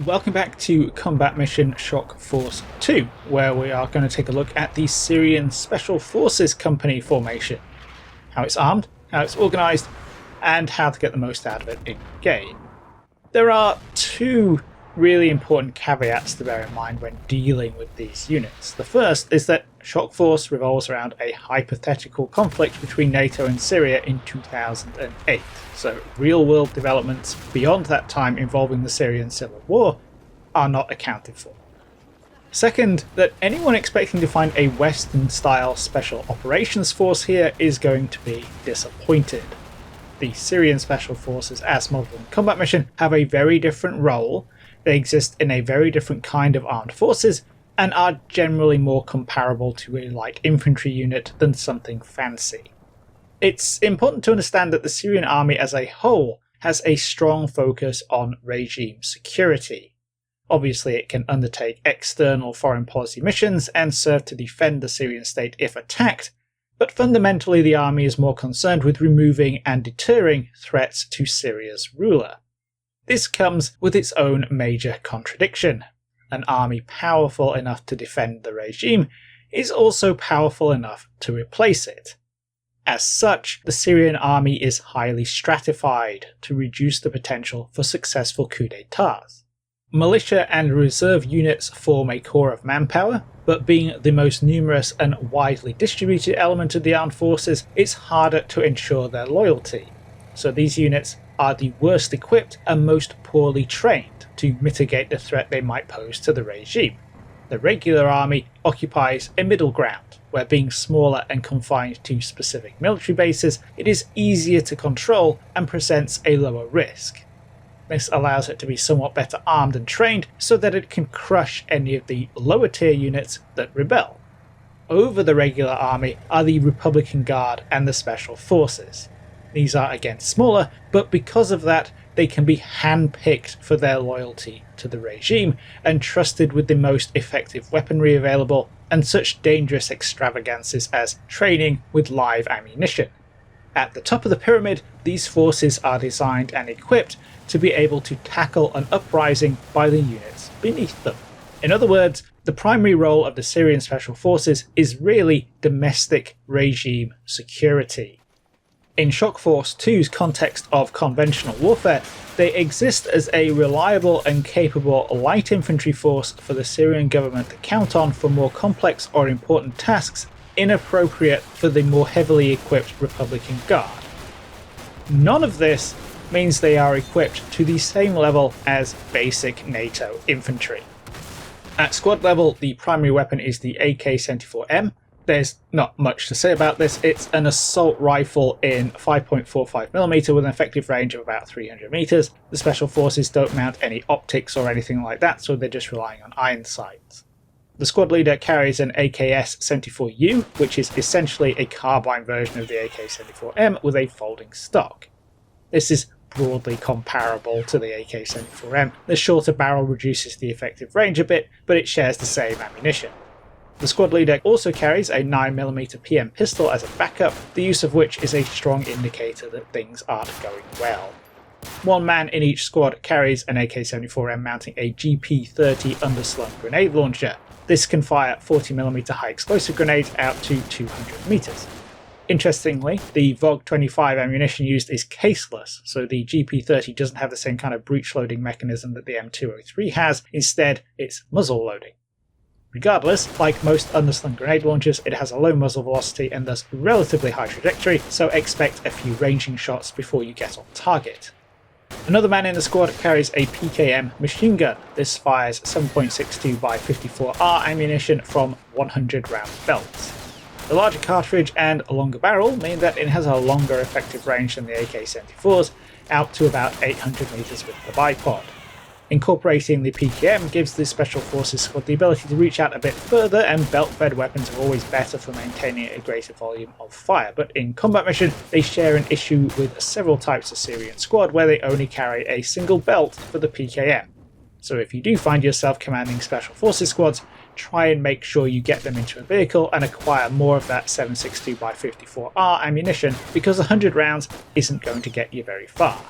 Welcome back to Combat Mission Shock Force 2, where we are going to take a look at the Syrian Special Forces Company formation, how it's armed, how it's organised, and how to get the most out of it in game. There are two really important caveats to bear in mind when dealing with these units. The first is that Shock Force revolves around a hypothetical conflict between NATO and Syria in 2008, so real-world developments beyond that time involving the Syrian civil war are not accounted for. Second, that anyone expecting to find a Western-style special operations force here is going to be disappointed. The Syrian Special Forces, as modelled in Combat Mission, have a very different role. They exist in a very different kind of armed forces, and are generally more comparable to a light infantry unit than something fancy. It's important to understand that the Syrian army as a whole has a strong focus on regime security. Obviously, it can undertake external foreign policy missions and serve to defend the Syrian state if attacked, but fundamentally the army is more concerned with removing and deterring threats to Syria's ruler. This comes with its own major contradiction. An army powerful enough to defend the regime is also powerful enough to replace it. As such, the Syrian army is highly stratified to reduce the potential for successful coups d'etats. Militia and reserve units form a core of manpower, but being the most numerous and widely distributed element of the armed forces, it's harder to ensure their loyalty. So these units are the worst equipped and most poorly trained to mitigate the threat they might pose to the regime. The regular army occupies a middle ground, where being smaller and confined to specific military bases, it is easier to control and presents a lower risk. This allows it to be somewhat better armed and trained so that it can crush any of the lower tier units that rebel. Over the regular army are the Republican Guard and the Special Forces. These are again smaller, but because of that, they can be hand-picked for their loyalty to the regime and trusted with the most effective weaponry available and such dangerous extravagances as training with live ammunition. At the top of the pyramid, these forces are designed and equipped to be able to tackle an uprising by the units beneath them. In other words, the primary role of the Syrian Special Forces is really domestic regime security. In Shock Force 2's context of conventional warfare, they exist as a reliable and capable light infantry force for the Syrian government to count on for more complex or important tasks inappropriate for the more heavily equipped Republican Guard. None of this means they are equipped to the same level as basic NATO infantry. At squad level, the primary weapon is the AK-74M. There's not much to say about this. It's an assault rifle in 5.45mm with an effective range of about 300 meters. The Special Forces don't mount any optics or anything like that, so they're just relying on iron sights. The squad leader carries an AKS-74U, which is essentially a carbine version of the AK-74M with a folding stock. This is broadly comparable to the AK-74M. The shorter barrel reduces the effective range a bit, but it shares the same ammunition. The squad leader also carries a 9mm PM pistol as a backup, the use of which is a strong indicator that things aren't going well. One man in each squad carries an AK-74M mounting a GP-30 underslung grenade launcher. This can fire 40mm high explosive grenades out to 200 meters. Interestingly, the VOG-25 ammunition used is caseless, so the GP-30 doesn't have the same kind of breech loading mechanism that the M203 has. Instead, it's muzzle loading. Regardless, like most underslung grenade launchers, it has a low muzzle velocity and thus relatively high trajectory, so expect a few ranging shots before you get on target. Another man in the squad carries a PKM machine gun. This fires 7.62 by 54R ammunition from 100 round belts. The larger cartridge and longer barrel mean that it has a longer effective range than the AK-74's, out to about 800 meters with the bipod. Incorporating the PKM gives the Special Forces squad the ability to reach out a bit further, and belt-fed weapons are always better for maintaining a greater volume of fire, but in Combat Mission they share an issue with several types of Syrian squad where they only carry a single belt for the PKM. So if you do find yourself commanding Special Forces squads, try and make sure you get them into a vehicle and acquire more of that 7.62 by 54R ammunition, because 100 rounds isn't going to get you very far.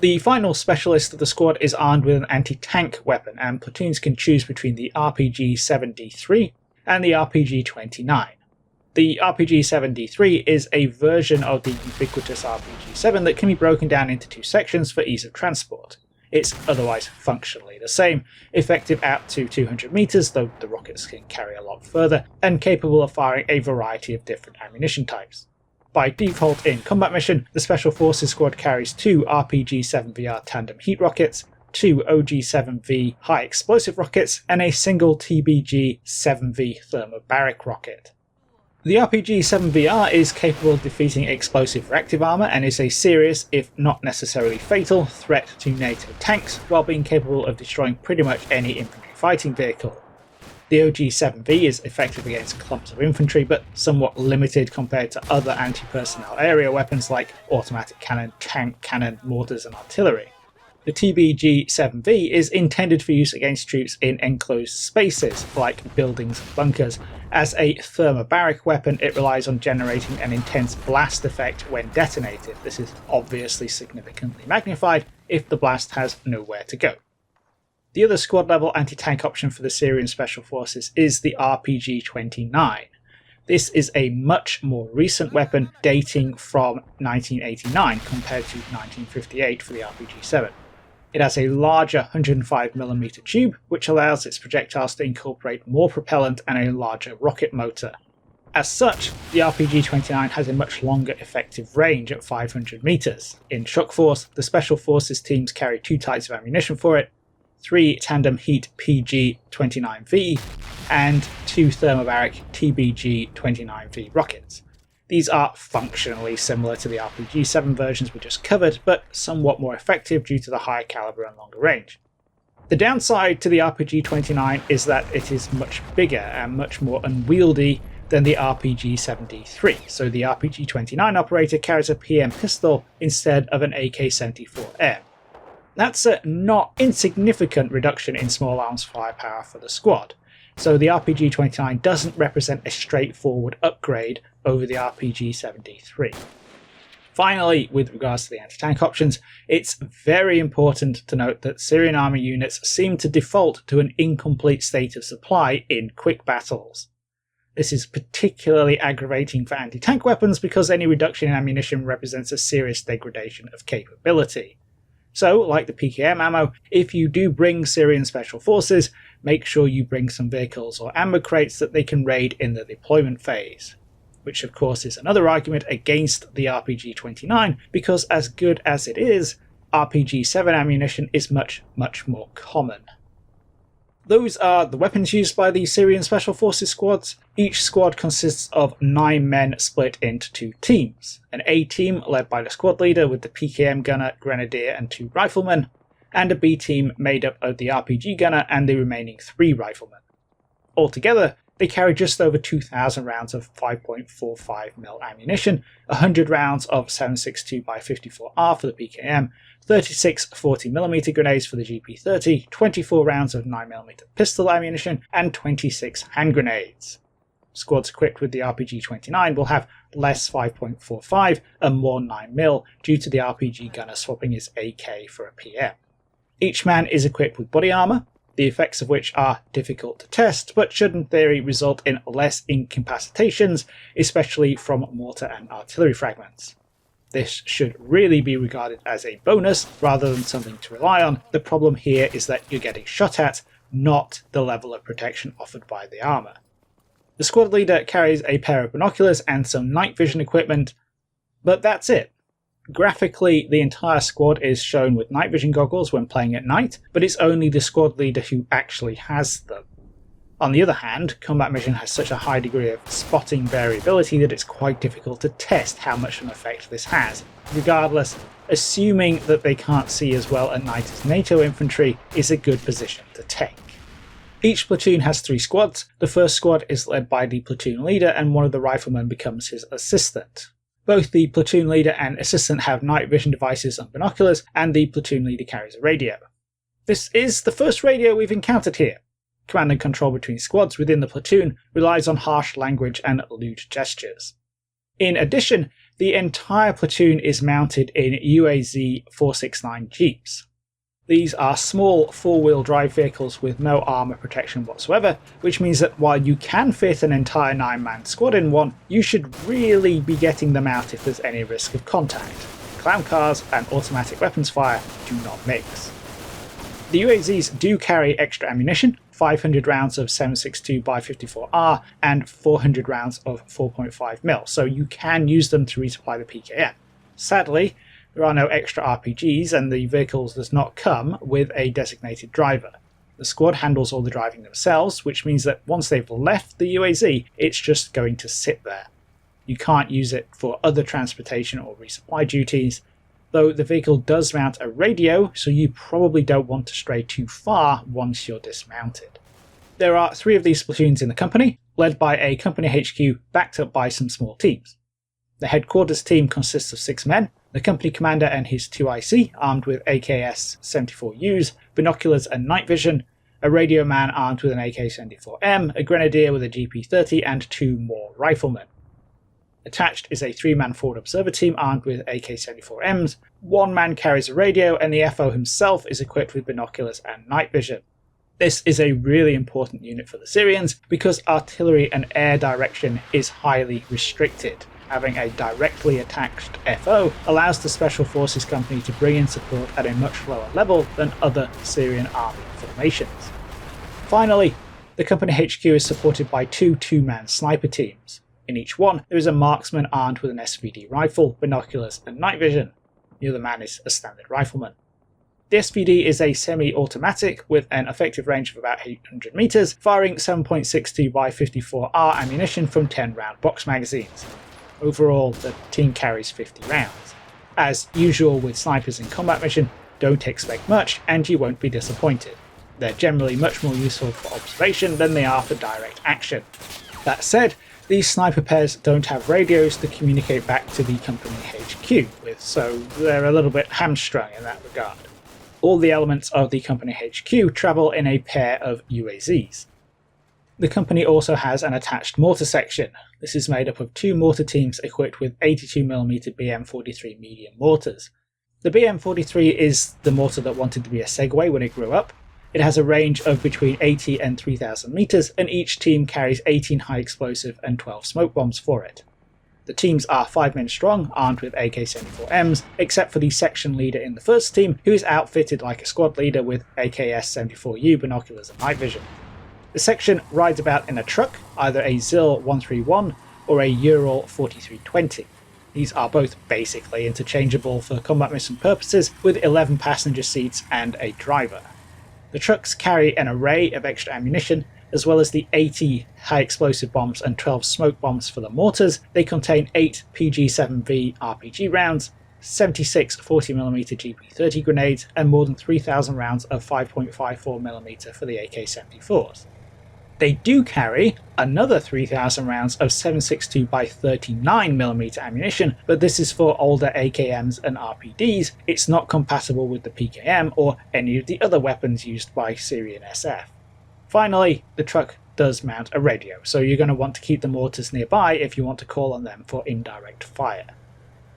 The final specialist of the squad is armed with an anti-tank weapon, and platoons can choose between the RPG-7D3 and the RPG-29. The RPG-7D3 is a version of the ubiquitous RPG-7 that can be broken down into two sections for ease of transport. It's otherwise functionally the same, effective out to 200 meters, though the rockets can carry a lot further, and capable of firing a variety of different ammunition types. By default in combat mission, the Special Forces squad carries two RPG-7VR tandem heat rockets, two OG-7V high explosive rockets, and a single TBG-7V thermobaric rocket. The RPG-7VR is capable of defeating explosive reactive armour and is a serious, if not necessarily fatal, threat to NATO tanks, while being capable of destroying pretty much any infantry fighting vehicle. The OG-7V is effective against clumps of infantry, but somewhat limited compared to other anti-personnel area weapons like automatic cannon, tank cannon, mortars and artillery. The TBG-7V is intended for use against troops in enclosed spaces, like buildings and bunkers. As a thermobaric weapon, it relies on generating an intense blast effect when detonated. This is obviously significantly magnified if the blast has nowhere to go. The other squad-level anti-tank option for the Syrian Special Forces is the RPG-29. This is a much more recent weapon, dating from 1989 compared to 1958 for the RPG-7. It has a larger 105mm tube, which allows its projectiles to incorporate more propellant and a larger rocket motor. As such, the RPG-29 has a much longer effective range at 500 meters. In Shock Force, the Special Forces teams carry two types of ammunition for it, 3 tandem heat PG-29V and 2 thermobaric TBG-29V rockets. These are functionally similar to the RPG-7 versions we just covered, but somewhat more effective due to the higher caliber and longer range. The downside to the RPG-29 is that it is much bigger and much more unwieldy than the RPG-7D3, so the RPG-29 operator carries a PM pistol instead of an AK-74M. That's a not insignificant reduction in small arms firepower for the squad, so the RPG-29 doesn't represent a straightforward upgrade over the RPG-7D3. Finally, with regards to the anti-tank options, it's very important to note that Syrian army units seem to default to an incomplete state of supply in quick battles. This is particularly aggravating for anti-tank weapons because any reduction in ammunition represents a serious degradation of capability. So, like the PKM ammo, if you do bring Syrian Special Forces, make sure you bring some vehicles or ammo crates that they can raid in the deployment phase. Which of course is another argument against the RPG-29, because as good as it is, RPG-7 ammunition is much more common. Those are the weapons used by the Syrian Special Forces squads. Each squad consists of 9 men split into 2 teams. An A team led by the squad leader with the PKM gunner, grenadier and 2 riflemen, and a B team made up of the RPG gunner and the remaining 3 riflemen. Altogether, they carry just over 2,000 rounds of 5.45mm ammunition, 100 rounds of 7.62x54R for the PKM, 36 40mm grenades for the GP30, 24 rounds of 9mm pistol ammunition, and 26 hand grenades. Squads equipped with the RPG-29 will have less 5.45 and more 9mm due to the RPG gunner swapping his AK for a PM. Each man is equipped with body armour, the effects of which are difficult to test, but should in theory result in less incapacitations, especially from mortar and artillery fragments. This should really be regarded as a bonus rather than something to rely on. The problem here is that you're getting shot at, not the level of protection offered by the armour. The squad leader carries a pair of binoculars and some night vision equipment, but that's it. Graphically, the entire squad is shown with night vision goggles when playing at night, but it's only the squad leader who actually has them. On the other hand, combat mission has such a high degree of spotting variability that it's quite difficult to test how much of an effect this has. Regardless, assuming that they can't see as well at night as NATO infantry is a good position to take. Each platoon has 3 squads. The first squad is led by the platoon leader and one of the riflemen becomes his assistant. Both the platoon leader and assistant have night vision devices and binoculars, and the platoon leader carries a radio. This is the first radio we've encountered here. Command and control between squads within the platoon relies on harsh language and lewd gestures. In addition, the entire platoon is mounted in UAZ 469 Jeeps. These are small four-wheel drive vehicles with no armour protection whatsoever, which means that while you can fit an entire 9-man squad in one, you should really be getting them out if there's any risk of contact. Clown cars and automatic weapons fire do not mix. The UAZs do carry extra ammunition, 500 rounds of 7.62x54R and 400 rounds of 4.5mm, so you can use them to resupply the PKM. Sadly, there are no extra RPGs and the vehicles does not come with a designated driver. The squad handles all the driving themselves, which means that once they've left the UAZ, it's just going to sit there. You can't use it for other transportation or resupply duties, though the vehicle does mount a radio, so you probably don't want to stray too far once you're dismounted. There are 3 of these platoons in the company, led by a company HQ backed up by some small teams. The headquarters team consists of 6 men, the company commander and his 2 IC armed with AKS-74Us, binoculars and night vision, a radio man armed with an AK-74M, a grenadier with a GP-30 and 2 more riflemen. Attached is a 3-man forward observer team armed with AK-74Ms, 1 man carries a radio and the FO himself is equipped with binoculars and night vision. This is a really important unit for the Syrians because artillery and air direction is highly restricted. Having a directly attached FO allows the Special Forces Company to bring in support at a much lower level than other Syrian army formations. Finally, the company HQ is supported by 2 2-man sniper teams. In each one, there is a marksman armed with an SVD rifle, binoculars and night vision. The other man is a standard rifleman. The SVD is a semi-automatic with an effective range of about 800 meters, firing 7.62x54R ammunition from 10-round box magazines. Overall, the team carries 50 rounds. As usual with snipers in combat mission, don't expect much and you won't be disappointed. They're generally much more useful for observation than they are for direct action. That said, these sniper pairs don't have radios to communicate back to the company HQ with, so they're a little bit hamstrung in that regard. All the elements of the company HQ travel in a pair of UAZs. The company also has an attached mortar section. This is made up of 2 mortar teams equipped with 82mm BM43 medium mortars. The BM43 is the mortar that wanted to be a Segway when it grew up. It has a range of between 80 and 3000 meters, and each team carries 18 high explosive and 12 smoke bombs for it. The teams are 5 men strong, armed with AK-74Ms, except for the section leader in the first team, who is outfitted like a squad leader with AKS-74U binoculars and night vision. The section rides about in a truck, either a ZIL 131 or a Ural 4320. These are both basically interchangeable for combat mission purposes, with 11 passenger seats and a driver. The trucks carry an array of extra ammunition, as well as the 80 high explosive bombs and 12 smoke bombs for the mortars. They contain 8 PG-7V RPG rounds, 76 40mm GP-30 grenades, and more than 3,000 rounds of 5.54mm for the AK-74s. They do carry another 3,000 rounds of 7.62x39mm ammunition, but this is for older AKMs and RPDs. It's not compatible with the PKM or any of the other weapons used by Syrian SF. Finally, the truck does mount a radio, so you're going to want to keep the mortars nearby if you want to call on them for indirect fire.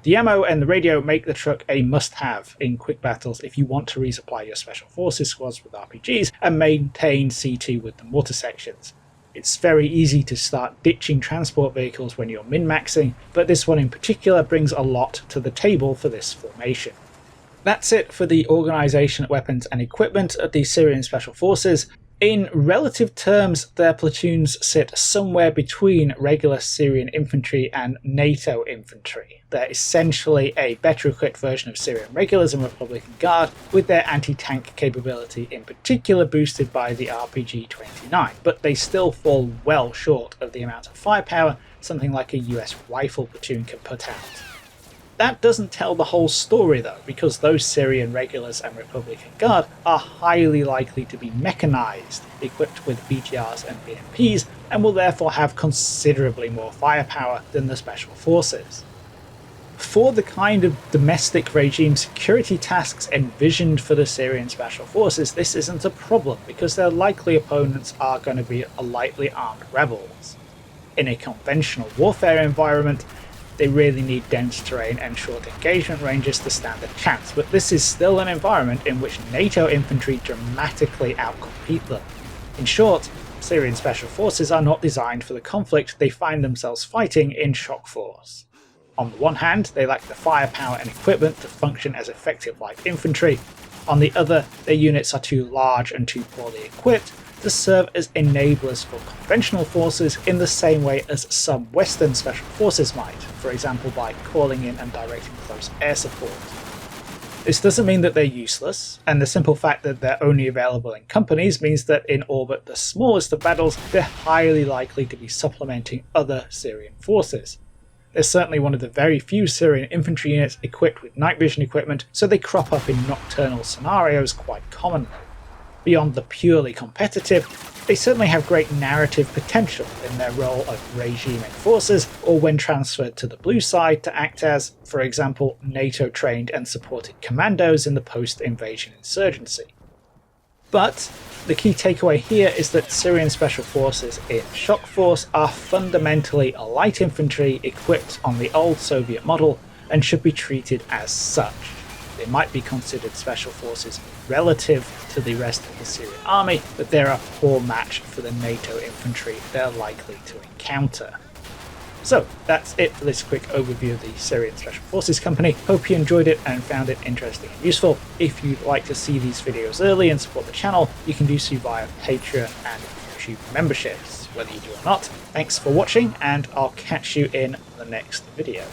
The ammo and the radio make the truck a must-have in quick battles if you want to resupply your Special Forces squads with RPGs and maintain C2 with the mortar sections. It's very easy to start ditching transport vehicles when you're min-maxing, but this one in particular brings a lot to the table for this formation. That's it for the organisation, weapons and equipment of the Syrian Special Forces. In relative terms, their platoons sit somewhere between regular Syrian infantry and NATO infantry. They're essentially a better equipped version of Syrian regulars and Republican Guard, with their anti-tank capability in particular boosted by the RPG-29, but they still fall well short of the amount of firepower something like a US rifle platoon can put out. That doesn't tell the whole story though, because those Syrian regulars and Republican Guard are highly likely to be mechanized, equipped with BTRs and BMPs, and will therefore have considerably more firepower than the Special Forces. For the kind of domestic regime security tasks envisioned for the Syrian Special Forces, this isn't a problem, because their likely opponents are going to be lightly armed rebels. In a conventional warfare environment, they really need dense terrain and short engagement ranges to stand a chance, but this is still an environment in which NATO infantry dramatically outcompete them. In short, Syrian special forces are not designed for the conflict they find themselves fighting in shock force. On the one hand, they lack the firepower and equipment to function as effective light infantry. On the other, their units are too large and too poorly equipped to serve as enablers for conventional forces in the same way as some Western special forces might, for example by calling in and directing close air support. This doesn't mean that they're useless, and the simple fact that they're only available in companies means that in all but the smallest of battles, they're highly likely to be supplementing other Syrian forces. They're certainly one of the very few Syrian infantry units equipped with night vision equipment, so they crop up in nocturnal scenarios quite commonly. Beyond the purely competitive, they certainly have great narrative potential in their role of regime enforcers, or when transferred to the blue side to act as, for example, NATO-trained and supported commandos in the post-invasion insurgency. But the key takeaway here is that Syrian special forces in shock force are fundamentally light infantry equipped on the old Soviet model and should be treated as such. They might be considered special forces relative to the rest of the Syrian army, but they're a poor match for the NATO infantry they're likely to encounter. So that's it for this quick overview of the Syrian Special Forces Company. Hope you enjoyed it and found it interesting and useful. If you'd like to see these videos early and support the channel, you can do so via Patreon and YouTube memberships. Whether you do or not, thanks for watching, and I'll catch you in the next video.